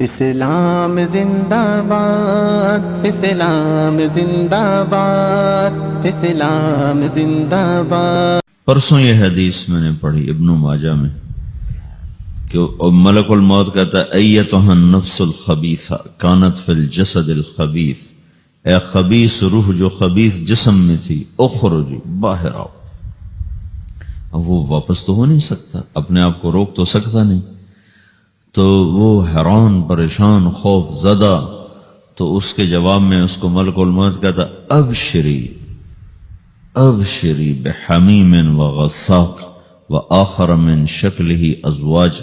اسلام زندہ باد، اسلام زندہ باد، اسلام زندہ باد۔ پرسوں یہ حدیث میں نے پڑھی ابن ماجہ میں کہ ملک الموت کہتا ہے ایتھا النفس الخبیثہ کانت فی الجسد الخبیث، اے خبیث روح جو خبیث جسم میں تھی، اخرجی باہر آؤ۔ اب وہ واپس تو ہو نہیں سکتا، اپنے آپ کو روک تو سکتا نہیں، تو وہ حیران پریشان خوف زدہ، تو اس کے جواب میں اس کو ملک الموت کہتا ابشری ابشری بحمیم وغساق وآخر من شکلہ ازواج،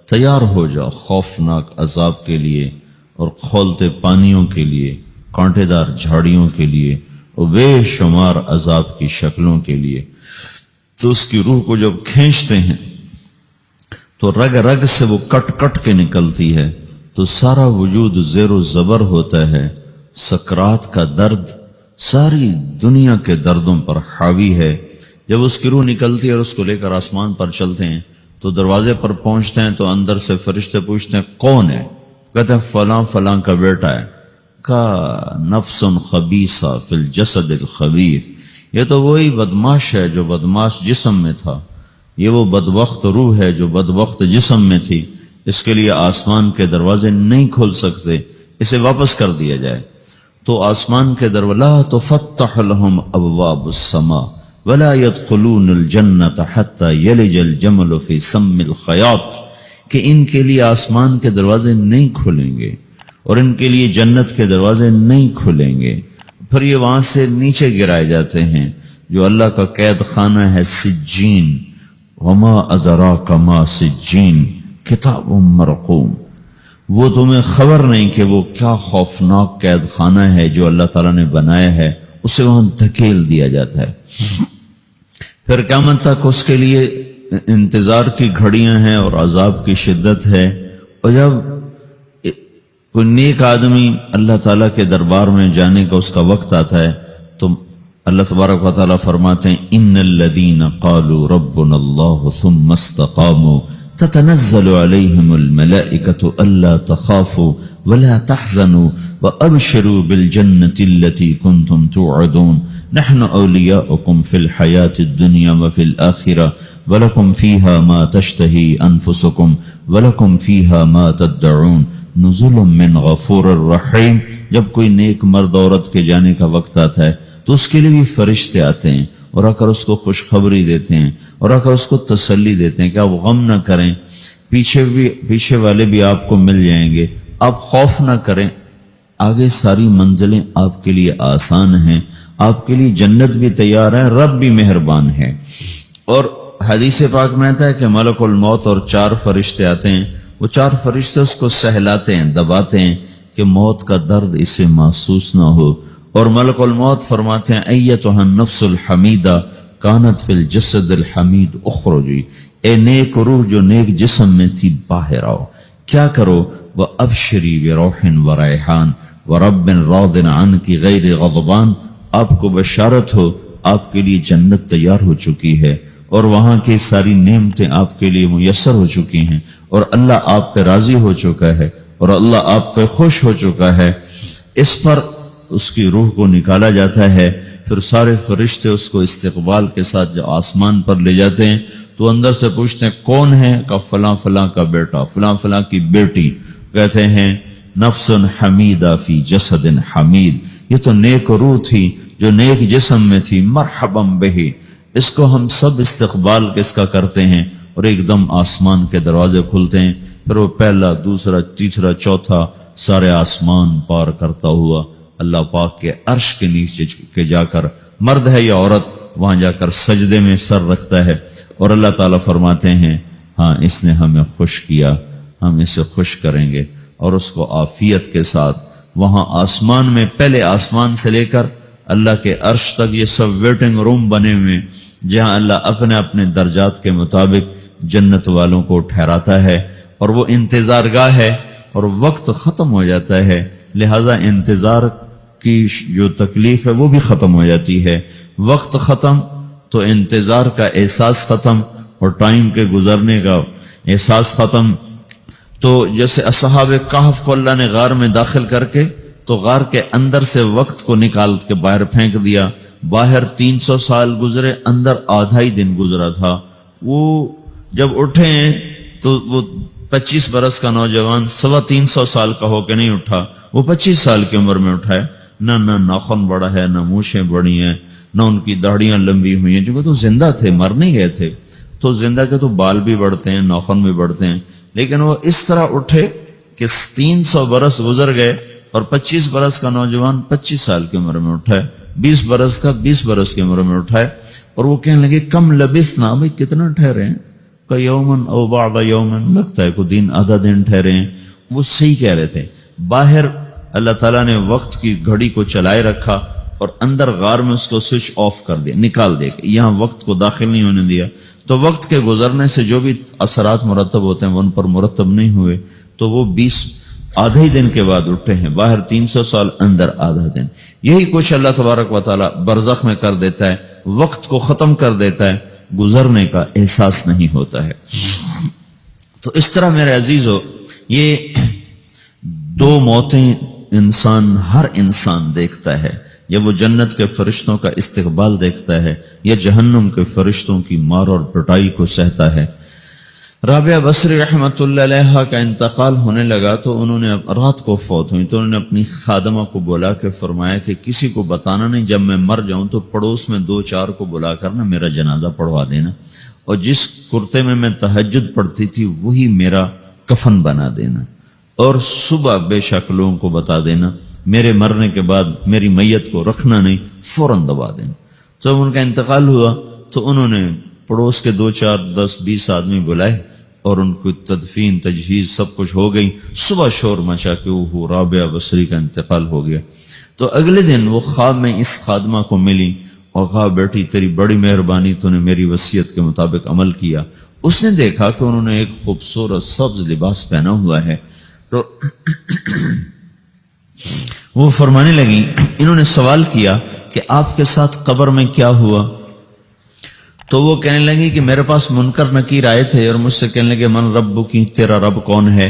تیار ہو جا خوفناک عذاب کے لیے اور کھولتے پانیوں کے لیے، کانٹے دار جھاڑیوں کے لیے اور بے شمار عذاب کی شکلوں کے لیے۔ تو اس کی روح کو جب کھینچتے ہیں تو رگ رگ سے وہ کٹ کٹ کے نکلتی ہے، تو سارا وجود زیر و زبر ہوتا ہے، سکرات کا درد ساری دنیا کے دردوں پر حاوی ہے۔ جب اس کی روح نکلتی ہے اور اس کو لے کر آسمان پر چلتے ہیں تو دروازے پر پہنچتے ہیں تو اندر سے فرشتے پوچھتے ہیں کون ہے؟ کہتے ہیں فلاں فلاں کا بیٹا ہے۔ کا نفس خبیثہ فی الجسد الخبیث، یہ تو وہی بدماش ہے جو بدماش جسم میں تھا، یہ وہ بدبخت روح ہے جو بدبخت جسم میں تھی، اس کے لیے آسمان کے دروازے نہیں کھول سکتے، اسے واپس کر دیا جائے۔ تو آسمان کے دروازے لا تفتح لهم ابواب السماء ولا يدخلون الجنة حتى يلج الجمل في سم الخياط، کہ ان کے لیے آسمان کے دروازے نہیں کھلیں گے اور ان کے لیے جنت کے دروازے نہیں کھلیں گے، پھر یہ وہاں سے نیچے گرائے جاتے ہیں جو اللہ کا قید خانہ ہے سجین، وما ادراک ما سجین کتاب مرقوم۔ وہ تمہیں خبر نہیں کہ وہ کیا خوفناک قید خانہ ہے جو اللہ تعالیٰ نے بنایا ہے، اسے وہاں دھکیل دیا جاتا ہے۔ پھر قیامت تک اس کے لیے انتظار کی گھڑیاں ہیں اور عذاب کی شدت ہے۔ اور جب کوئی نیک آدمی اللہ تعالیٰ کے دربار میں جانے کا اس کا وقت آتا ہے تو اللہ تبارک و تعالیٰ فرماتے ہیں ان الذین قالوا ربنا اللہ ثم استقاموا تتنزل علیہم الملائکۃ الا تخافوا ولا تحزنوا وابشروا بالجنۃ التي کنتم توعدون نحن اولیاؤکم فی الحیاۃ الدنیا وفی الآخرہ ولکم فیہا ما تشتہی انفسکم ولکم فیہا ما تدعون نزل من غفور الرحیم۔ جب کوئی نیک مرد عورت کے جانے کا وقت آتا ہے تو اس کے لیے بھی فرشتے آتے ہیں اور آ کر اس کو خوشخبری دیتے ہیں اور آ کر اس کو تسلی دیتے ہیں کہ آپ غم نہ کریں، پیچھے والے بھی آپ کو مل جائیں گے، آپ خوف نہ کریں، آگے ساری منزلیں آپ کے لیے آسان ہیں، آپ کے لیے جنت بھی تیار ہے، رب بھی مہربان ہے۔ اور حدیث پاک میں آتا ہے کہ ملک الموت اور 4 فرشتے آتے ہیں، وہ 4 فرشتے اس کو سہلاتے ہیں، دباتے ہیں کہ موت کا درد اسے محسوس نہ ہو۔ اور ملک الموت فرماتے ہیں ایتھا النفس الحمیدہ کانت فی الجسد الحمید اخرجی، اے نیک روح جو نیک جسم میں تھی باہر آؤ۔ کیا کرو؟ وابشری بروح وریحان ورب راض عنک غیر غضبان، آپ کو بشارت ہو آپ کے لیے جنت تیار ہو چکی ہے اور وہاں کی ساری نعمتیں آپ کے لیے میسر ہو چکی ہیں اور اللہ آپ پہ راضی ہو چکا ہے اور اللہ آپ پہ خوش ہو چکا ہے۔ اس پر اس کی روح کو نکالا جاتا ہے، پھر سارے فرشتے اس کو استقبال کے ساتھ جو آسمان پر لے جاتے ہیں تو اندر سے پوچھتے ہیں کون ہے؟ کہ فلاں فلاں کا بیٹا، فلاں فلاں کی بیٹی۔ کہتے ہیں نفس حمیدہ فی جسد حمید، یہ تو نیک روح تھی جو نیک جسم میں تھی، مرحبا بہ، اس کو ہم سب استقبال کس کا کرتے ہیں اور ایک دم آسمان کے دروازے کھلتے ہیں، پھر وہ پہلا دوسرا تیسرا چوتھا سارے آسمان پار کرتا ہوا اللہ پاک کے عرش کے نیچے کے جا کر، مرد ہے یا عورت، وہاں جا کر سجدے میں سر رکھتا ہے اور اللہ تعالیٰ فرماتے ہیں ہاں اس نے ہمیں خوش کیا، ہم اسے خوش کریں گے، اور اس کو عافیت کے ساتھ وہاں آسمان میں، پہلے آسمان سے لے کر اللہ کے عرش تک یہ سب ویٹنگ روم بنے ہوئے جہاں اللہ اپنے اپنے درجات کے مطابق جنت والوں کو ٹھہراتا ہے، اور وہ انتظار گاہ ہے اور وقت ختم ہو جاتا ہے، لہذا انتظار کی جو تکلیف ہے وہ بھی ختم ہو جاتی ہے۔ وقت ختم تو انتظار کا احساس ختم اور ٹائم کے گزرنے کا احساس ختم۔ تو جیسے اصحاب کہف کو اللہ نے غار میں داخل کر کے تو غار کے اندر سے وقت کو نکال کے باہر پھینک دیا. باہر 300 سال گزرے، اندر آدھا ہی دن گزرا تھا. وہ جب اٹھے تو وہ 25 برس کا نوجوان 350 سال کا ہو کے نہیں اٹھا، وہ 25 سال کی عمر میں اٹھا ہے. نہ ناخن بڑا ہے، نہ مونچھیں بڑی ہیں، نہ ان کی داڑیاں لمبی ہوئی ہیں، چونکہ تو زندہ تھے، مر نہیں گئے تھے. تو زندہ کے تو بال بھی بڑھتے ہیں، ناخن بھی بڑھتے ہیں، لیکن وہ اس طرح اٹھے کہ 300 برس گزر گئے اور 25 برس کا نوجوان 25 سال کی عمر میں اٹھا ہے، 20 برس کا 20 برس کی عمر میں اٹھا ہے. اور وہ کہنے لگے کم لبثنا، بھائی کتنا ٹھہرے ہیں؟ کہ یومن او بعض یومن، لگتا ہے کوئی دن آدھا دن ٹھہرے ہیں. وہ صحیح کہہ رہے تھے. باہر اللہ تعالیٰ نے وقت کی گھڑی کو چلائے رکھا اور اندر غار میں اس کو سوئچ آف کر دیا، نکال دیا کہ یہاں وقت کو داخل نہیں ہونے دیا. تو وقت کے گزرنے سے جو بھی اثرات مرتب ہوتے ہیں وہ ان پر مرتب نہیں ہوئے. تو وہ 20 آدھے ہی دن کے بعد اٹھے ہیں. باہر 300 سال، اندر آدھا دن. یہی کچھ اللہ تبارک و تعالیٰ برزخ میں کر دیتا ہے، وقت کو ختم کر دیتا ہے، گزرنے کا احساس نہیں ہوتا ہے. تو اس طرح میرے عزیزو، یہ 2 موتیں ہر انسان دیکھتا ہے. یا وہ جنت کے فرشتوں کا استقبال دیکھتا ہے یا جہنم کے فرشتوں کی مار اور پٹائی کو سہتا ہے. رابعہ بصری رحمت اللہ علیہ کا انتقال ہونے لگا تو انہوں نے رات کو فوت ہوئی تو انہوں نے اپنی خادمہ کو بولا کہ فرمایا کہ کسی کو بتانا نہیں، جب میں مر جاؤں تو پڑوس میں 2-4 کو بلا کر نا میرا جنازہ پڑھوا دینا، اور جس کرتے میں تہجد پڑھتی تھی وہی میرا کفن بنا دینا، اور صبح بے شک لوگوں کو بتا دینا، میرے مرنے کے بعد میری میت کو رکھنا نہیں، فوراً دبا دینا. جب ان کا انتقال ہوا تو انہوں نے پڑوس کے 2-4-10-20 آدمی بلائے اور ان کو تدفین تجہیز سب کچھ ہو گئی. صبح شور مچا کہ وہ رابعہ بصری کا انتقال ہو گیا. تو اگلے دن وہ خواب میں اس خادمہ کو ملی اور کہا بیٹی تیری بڑی مہربانی، تو نے میری وصیت کے مطابق عمل کیا. اس نے دیکھا کہ انہوں نے ایک خوبصورت سبز لباس پہنا ہوا ہے. تو وہ فرمانے لگی، انہوں نے سوال کیا کہ آپ کے ساتھ قبر میں کیا ہوا؟ تو وہ کہنے لگی کہ میرے پاس منکر نکیر آئے تھے اور مجھ سے کہنے لگے من رب کی، تیرا رب کون ہے؟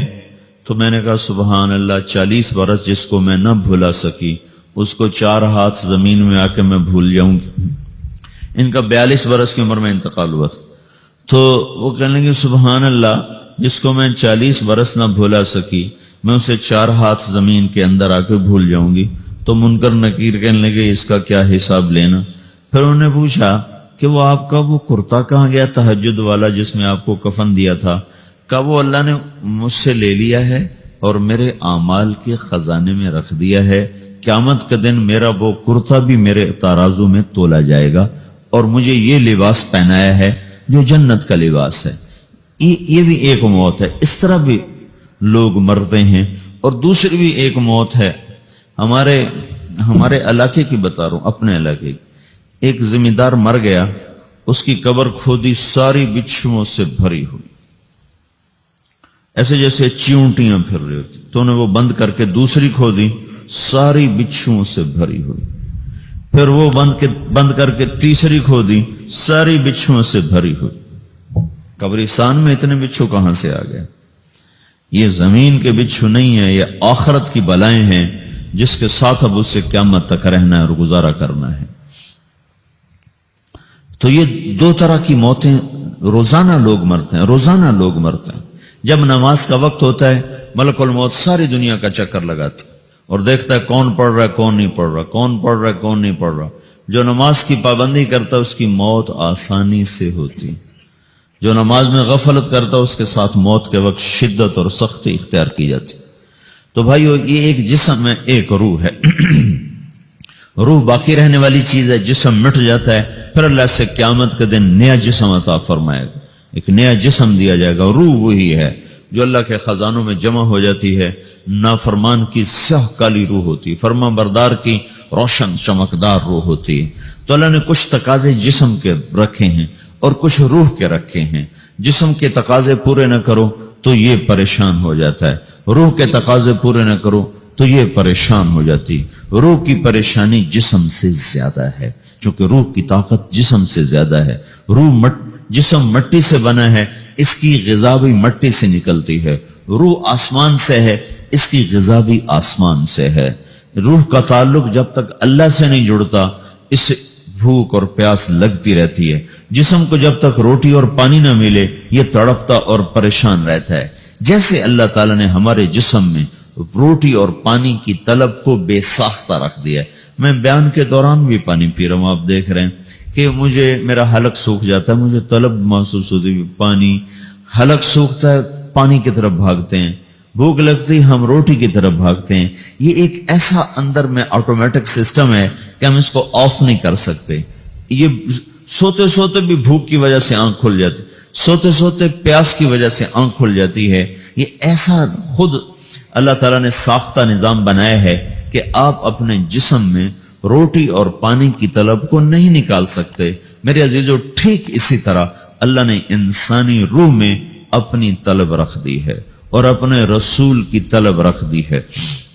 تو میں نے کہا سبحان اللہ، 40 برس جس کو میں نہ بھولا سکی اس کو 4 ہاتھ زمین میں آ کے میں بھول جاؤں گی. ان کا 42 برس کی عمر میں انتقال ہوا تھا. تو وہ کہنے لگے سبحان اللہ، جس کو میں 40 برس نہ بھولا سکی میں اسے 4 ہاتھ زمین کے اندر آ کے بھول جاؤں گی. تو منکر نکیر کہنے لگے اس کا کیا حساب لینا؟ پھر انہوں نے پوچھا کہ وہ آپ کا وہ کرتا کہاں گیا تہجد والا جس میں آپ کو کفن دیا تھا؟ کہا وہ اللہ نے مجھ سے لے لیا ہے اور میرے اعمال کے خزانے میں رکھ دیا ہے. قیامت کے دن میرا وہ کرتا بھی میرے ترازو میں تولا جائے گا اور مجھے یہ لباس پہنایا ہے جو جنت کا لباس ہے. یہ بھی ایک موت ہے. اس طرح بھی لوگ مرتے ہیں. اور دوسری بھی ایک موت ہے. ہمارے علاقے کی بتا رہا ہوں، اپنے علاقے کی. ایک ذمہ دار مر گیا، اس کی قبر کھودی، ساری بچھوؤں سے بھری ہوئی، ایسے جیسے چیونٹیاں پھر رہی ہوتی. تو انہیں وہ بند کر کے دوسری کھودی، ساری بچھوؤں سے بھری ہوئی. پھر وہ بند کر کے تیسری کھودی، ساری بچھوؤں سے بھری ہوئی. قبرستان میں اتنے بچھو کہاں سے آ گئے؟ یہ زمین کے بچھو نہیں ہے، یہ آخرت کی بلائیں ہیں جس کے ساتھ اب اس سے قیامت تک رہنا ہے اور گزارا کرنا ہے. تو یہ 2 طرح کی موتیں روزانہ لوگ مرتے ہیں، روزانہ لوگ مرتے ہیں. جب نماز کا وقت ہوتا ہے ملک الموت ساری دنیا کا چکر لگاتا اور دیکھتا ہے کون پڑھ رہا ہے کون نہیں پڑھ رہا، کون پڑھ رہا ہے کون نہیں پڑھ رہا. جو نماز کی پابندی کرتا ہے اس کی موت آسانی سے ہوتی، جو نماز میں غفلت کرتا ہے اس کے ساتھ موت کے وقت شدت اور سختی اختیار کی جاتی. تو بھائیو، یہ ایک جسم ہے، ایک روح ہے. روح باقی رہنے والی چیز ہے، جسم مٹ جاتا ہے، پھر اللہ سے قیامت کے دن نیا جسم عطا فرمائے گا، ایک نیا جسم دیا جائے گا. روح وہی ہے جو اللہ کے خزانوں میں جمع ہو جاتی ہے. نافرمان کی سیاہ کالی روح ہوتی، فرما بردار کی روشن چمکدار روح ہوتی ہے. تو اللہ نے کچھ تقاضے جسم کے رکھے ہیں اور کچھ روح کے رکھے ہیں. جسم کے تقاضے پورے نہ کرو تو یہ پریشان ہو جاتا ہے، روح کے تقاضے پورے نہ کرو تو یہ پریشان ہو جاتی. روح کی پریشانی جسم سے زیادہ ہے، چونکہ روح کی طاقت جسم سے زیادہ ہے. جسم مٹی سے بنا ہے، اس کی غذا بھی مٹی سے نکلتی ہے. روح آسمان سے ہے، اس کی غذا بھی آسمان سے ہے۔ روح کا تعلق جب تک اللہ سے نہیں جڑتا اس سے بھوک اور پیاس لگتی رہتی ہے۔ جسم کو جب تک روٹی اور پانی نہ ملے یہ تڑپتا اور پریشان رہتا ہے۔ جیسے اللہ تعالیٰ نے ہمارے جسم میں روٹی اور پانی کی طلب کو بے ساختہ رکھ دیا ہے۔ میں بیان کے دوران بھی پانی پی رہا ہوں، آپ دیکھ رہے ہیں کہ مجھے میرا حلق سوکھ جاتا ہے، مجھے طلب محسوس ہوتی ہے پانی، حلق سوکھتا ہے پانی کی طرف بھاگتے ہیں، بھوک لگتی ہم روٹی کی طرف بھاگتے ہیں۔ یہ ایک ایسا اندر میں آٹومیٹک سسٹم ہے کہ ہم اس کو آف نہیں کر سکتے۔ یہ سوتے سوتے بھی بھوک کی وجہ سے آنکھ کھل جاتی، سوتے سوتے پیاس کی وجہ سے آنکھ کھل جاتی ہے۔ یہ ایسا خود اللہ تعالیٰ نے ساختہ نظام بنایا ہے کہ آپ اپنے جسم میں روٹی اور پانی کی طلب کو نہیں نکال سکتے۔ میرے عزیزو، ٹھیک اسی طرح اللہ نے انسانی روح میں اپنی طلب رکھ دی ہے اور اپنے رسول کی طلب رکھ دی ہے۔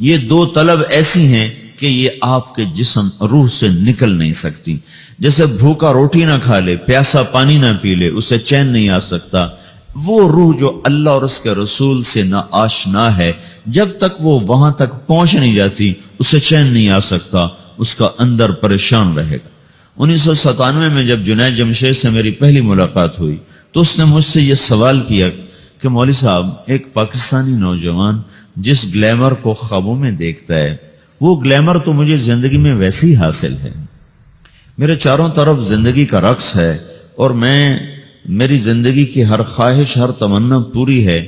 یہ دو طلب ایسی ہیں کہ یہ آپ کے جسم روح سے نکل نہیں سکتی۔ جیسے بھوکا روٹی نہ کھا لے، پیاسا پانی نہ پی لے، اسے چین نہیں آ سکتا۔ وہ روح جو اللہ اور اس کے رسول سے نہ آشنا ہے، جب تک وہ وہاں تک پہنچ نہیں جاتی اسے چین نہیں آ سکتا، اس کا اندر پریشان رہے گا۔ 1997 میں جب جنید جمشید سے میری پہلی ملاقات ہوئی تو اس نے مجھ سے یہ سوال کیا کہ مولوی صاحب، ایک پاکستانی نوجوان جس گلیمر کو خوابوں میں دیکھتا ہے، وہ گلیمر تو مجھے زندگی میں ویسے ہی حاصل ہے، میرے چاروں طرف زندگی کا رقص ہے اور میری زندگی کی ہر خواہش، ہر تمنا پوری ہے،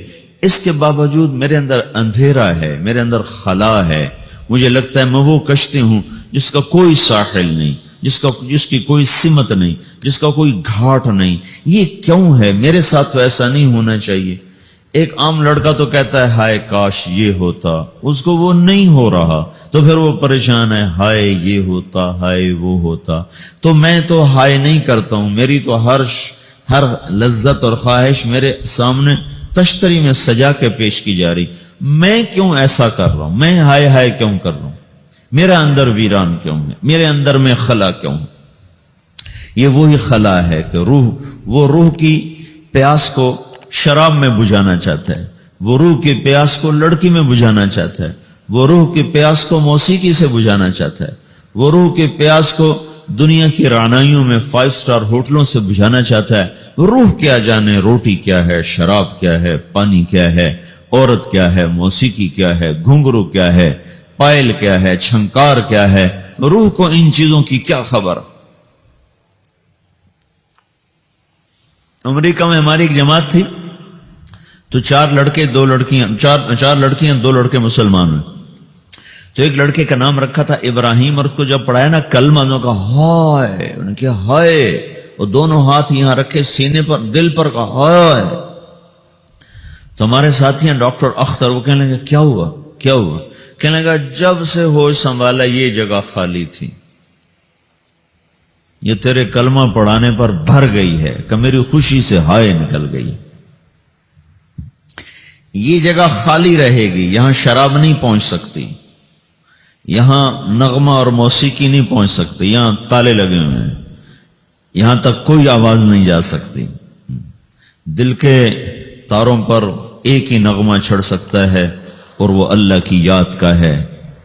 اس کے باوجود میرے اندر اندھیرا ہے، میرے اندر خلا ہے۔ مجھے لگتا ہے میں وہ کشتی ہوں جس کا کوئی ساحل نہیں، جس کی کوئی سمت نہیں، جس کا کوئی گھاٹ نہیں۔ یہ کیوں ہے؟ میرے ساتھ تو ایسا نہیں ہونا چاہیے۔ ایک عام لڑکا تو کہتا ہے ہائے کاش یہ ہوتا، اس کو وہ نہیں ہو رہا تو پھر وہ پریشان ہے، ہائے یہ ہوتا، ہائے وہ ہوتا۔ تو میں تو ہائے نہیں کرتا ہوں، میری تو ہر لذت اور خواہش میرے سامنے تشتری میں سجا کے پیش کی جا رہی۔ میں کیوں ایسا کر رہا ہوں؟ میں ہائے ہائے کیوں کر رہا ہوں؟ میرا اندر ویران کیوں ہے؟ میرے اندر میں خلا کیوں ہے؟ یہ وہی خلا ہے کہ وہ روح کی پیاس کو شراب میں بجھانا چاہتا ہے، وہ روح کی پیاس کو لڑکی میں بجھانا چاہتا ہے، وہ روح کی پیاس کو موسیقی سے بجھانا چاہتا ہے، وہ روح کی پیاس کو دنیا کی رعنائیوں میں 5 سٹار ہوٹلوں سے بجھانا چاہتا ہے۔ روح کیا جانے روٹی کیا ہے، شراب کیا ہے، پانی کیا ہے، عورت کیا ہے، موسیقی کیا ہے، گھنگرو کیا ہے، پائل کیا ہے، چھنکار کیا ہے، روح کو ان چیزوں کی کیا خبر؟ امریکہ میں ہماری ایک جماعت تھی تو 4 لڑکے 2 لڑکیاں، 4 لڑکیاں 2 لڑکے مسلمان ہیں۔ تو ایک لڑکے کا نام رکھا تھا ابراہیم، اور اس کو جب پڑھایا نا کلمہ، انہوں نے کہا ہائے، انہوں نے کہا ہائے، اور دونوں ہاتھ یہاں رکھے سینے پر، دل پر، کہا ہائے۔ تو ہمارے ساتھی ہیں ڈاکٹر اختر، وہ کہنے لگا کیا ہوا کیا ہوا؟ کہنے لگا جب سے ہوش سنبھالا یہ جگہ خالی تھی، یہ تیرے کلمہ پڑھانے پر بھر گئی ہے کہ میری خوشی سے ہائے نکل گئی۔ یہ جگہ خالی رہے گی، یہاں شراب نہیں پہنچ سکتی، یہاں نغمہ اور موسیقی نہیں پہنچ سکتی، یہاں تالے لگے ہوئے ہیں، یہاں تک کوئی آواز نہیں جا سکتی۔ دل کے تاروں پر ایک ہی نغمہ چھڑ سکتا ہے اور وہ اللہ کی یاد کا ہے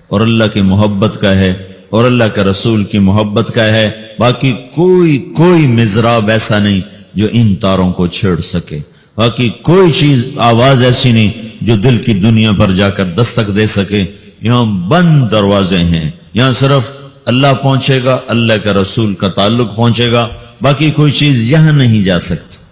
اور اللہ کی محبت کا ہے اور اللہ کے رسول کی محبت کا ہے۔ باقی کوئی مزراب ایسا نہیں جو ان تاروں کو چھیڑ سکے، باقی کوئی چیز آواز ایسی نہیں جو دل کی دنیا پر جا کر دستک دے سکے۔ یہاں بند دروازے ہیں، یہاں صرف اللہ پہنچے گا، اللہ کے رسول کا تعلق پہنچے گا، باقی کوئی چیز یہاں نہیں جا سکتی۔